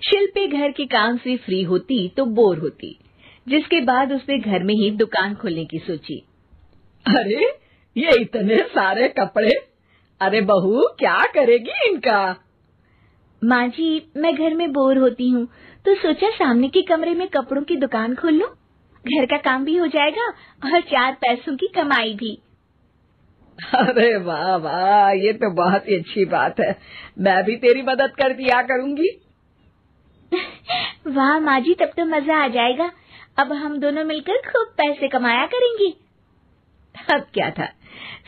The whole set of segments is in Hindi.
शिल्पी घर के काम से फ्री होती तो बोर होती, जिसके बाद उसने घर में ही दुकान खोलने की सोची। अरे ये इतने सारे कपड़े, अरे बहू क्या करेगी इनका? माँ जी, मैं घर में बोर होती हूँ तो सोचा सामने के कमरे में कपड़ों की दुकान खोल लूं। घर का काम भी हो जाएगा और 4 पैसों की कमाई भी। अरे वाह वाह, ये तो बहुत ही अच्छी बात है। मैं भी तेरी मदद कर दिया करूंगी। वाह माँ जी, तब तो मजा आ जाएगा। अब हम दोनों मिलकर खूब पैसे कमाया करेंगे। अब क्या था,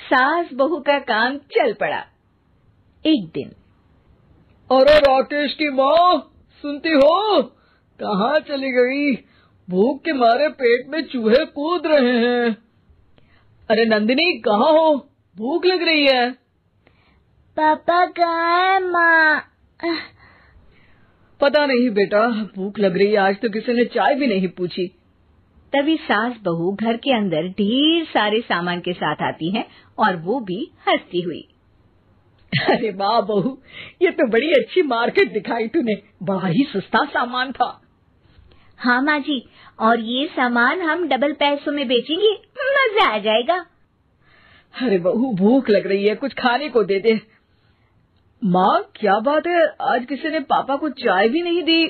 सास बहू का काम चल पड़ा। एक दिन, अरे राकेश की माँ, सुनती हो? कहाँ चली गई? भूख के मारे पेट में चूहे कूद रहे हैं। अरे नंदिनी, कहाँ हो? भूख लग रही है। पापा कहाँ है माँ? पता नहीं बेटा, भूख लग रही है। आज तो किसी ने चाय भी नहीं पूछी। तभी सास बहू घर के अंदर ढेर सारे सामान के साथ आती हैं और वो भी हंसती हुई। अरे वाह बहू, ये तो बड़ी अच्छी मार्केट दिखाई तूने। बड़ा ही सस्ता सामान था। हाँ माँ जी, और ये सामान हम डबल पैसों में बेचेंगे, मजा आ जाएगा। अरे बहू, भूख लग रही है, कुछ खाने को दे दे। माँ क्या बात है, आज किसी ने पापा को चाय भी नहीं दी?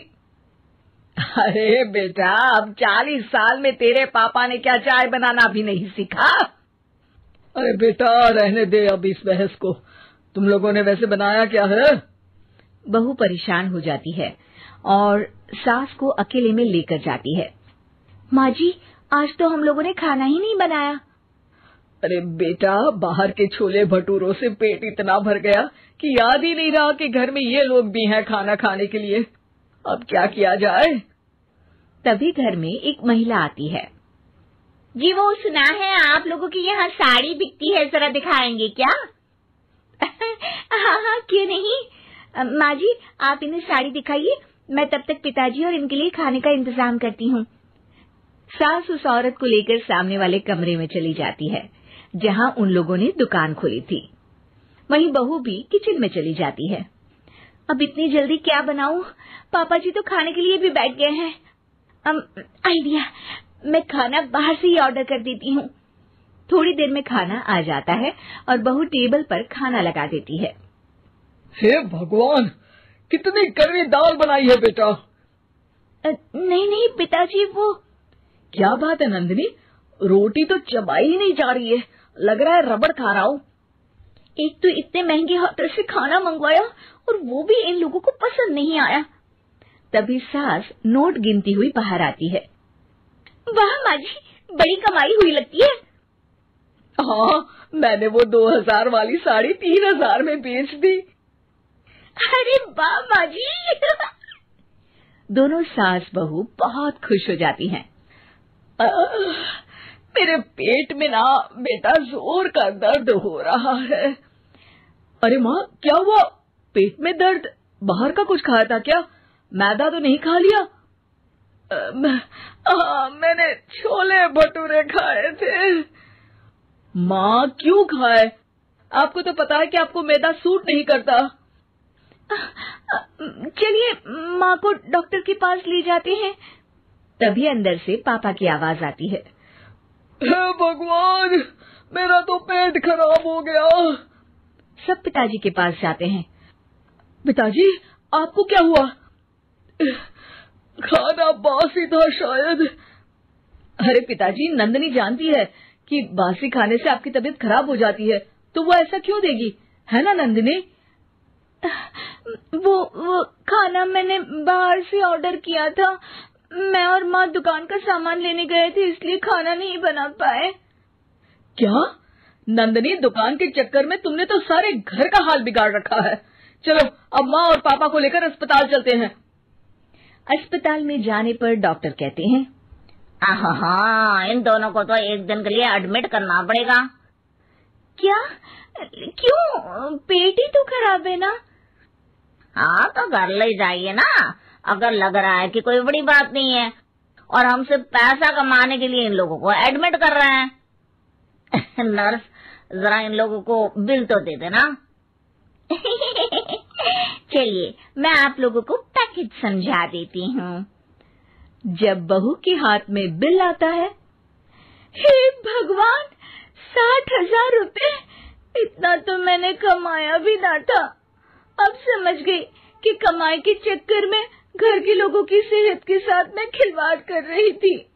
अरे बेटा, अब 40 साल में तेरे पापा ने क्या चाय बनाना भी नहीं सीखा? अरे बेटा रहने दे अब इस बहस को। तुम लोगों ने वैसे बनाया क्या है? बहू परेशान हो जाती है और सास को अकेले में लेकर जाती है। माँ जी, आज तो हम लोगों ने खाना ही नहीं बनाया। अरे बेटा, बाहर के छोले भटूरों से पेट इतना भर गया कि याद ही नहीं रहा कि घर में ये लोग भी हैं खाना खाने के लिए। अब क्या किया जाए? तभी घर में एक महिला आती है। जी, वो सुना है आप लोगों की यहाँ साड़ी बिकती है, जरा दिखाएंगे क्या? हाँ हाँ, क्यों नहीं। माँ जी, आप इन्हें साड़ी दिखाइए, मैं तब तक पिताजी और इनके लिए खाने का इंतजाम करती हूँ। सास उस औरत को लेकर सामने वाले कमरे में चली जाती है जहाँ उन लोगों ने दुकान खोली थी। वहीं बहू भी किचन में चली जाती है। अब इतनी जल्दी क्या बनाऊं? पापा जी तो खाने के लिए भी बैठ गए हैं। आइडिया, मैं खाना बाहर से ही ऑर्डर कर देती हूँ। थोड़ी देर में खाना आ जाता है और बहू टेबल पर खाना लगा देती है। हे भगवान, कितनी कड़वी दाल बनाई है बेटा। नहीं नहीं पिताजी, वो क्या बात है नंदिनी, रोटी तो चबाई ही नहीं जा रही है, लग रहा है रबड़ खा रहा हूँ। एक तो इतने महंगे होटल से खाना मंगवाया और वो भी इन लोगों को पसंद नहीं आया। तभी सास नोट गिनती हुई बाहर आती है। वाह माँ जी, बड़ी कमाई हुई लगती है। हाँ, मैंने वो 2000 वाली साड़ी 3000 में बेच दी। अरे वाह माँ जी। दोनों सास बहू बहुत खुश हो जाती हैं। मेरे पेट में ना बेटा जोर का दर्द हो रहा है। अरे माँ, क्या हुआ? पेट में दर्द? बाहर का कुछ खाया था क्या? मैदा तो नहीं खा लिया? मैंने छोले भटूरे खाए थे। माँ क्यों खाए? आपको तो पता है कि आपको मैदा सूट नहीं करता। चलिए माँ को डॉक्टर के पास ले जाते हैं। तभी अंदर से पापा की आवाज आती है। हे भगवान, मेरा तो पेट खराब हो गया। सब पिताजी के पास जाते हैं। पिताजी, आपको क्या हुआ? खाना बासी था शायद। अरे पिताजी, नंदिनी जानती है कि बासी खाने से आपकी तबीयत खराब हो जाती है, तो वो ऐसा क्यों देगी, है ना नंदिनी? वो खाना मैंने बाहर से ऑर्डर किया था। मैं और माँ दुकान का सामान लेने गए थे, इसलिए खाना नहीं बना पाए। क्या नंदिनी, दुकान के चक्कर में तुमने तो सारे घर का हाल बिगाड़ रखा है। चलो अब माँ और पापा को लेकर अस्पताल चलते हैं। अस्पताल में जाने पर डॉक्टर कहते हैं, हाँ, इन दोनों को तो एक दिन के लिए एडमिट करना पड़ेगा। क्या? क्यों? पेट ही तो खराब है ना। हाँ, तो घर ले जाइए ना, अगर लग रहा है कि कोई बड़ी बात नहीं है और हम सिर्फ पैसा कमाने के लिए इन लोगों को एडमिट कर रहे हैं। नर्स, जरा इन लोगों को बिल तो दे देना। चलिए, मैं आप लोगों को पैकेज समझा देती हूँ। जब बहू के हाथ में बिल आता है, हे भगवान, 60,000 रुपए! इतना तो मैंने कमाया भी ना था। अब समझ गई कि कमाई के चक्कर में घर के लोगों की सेहत के साथ मैं खिलवाड़ कर रही थी।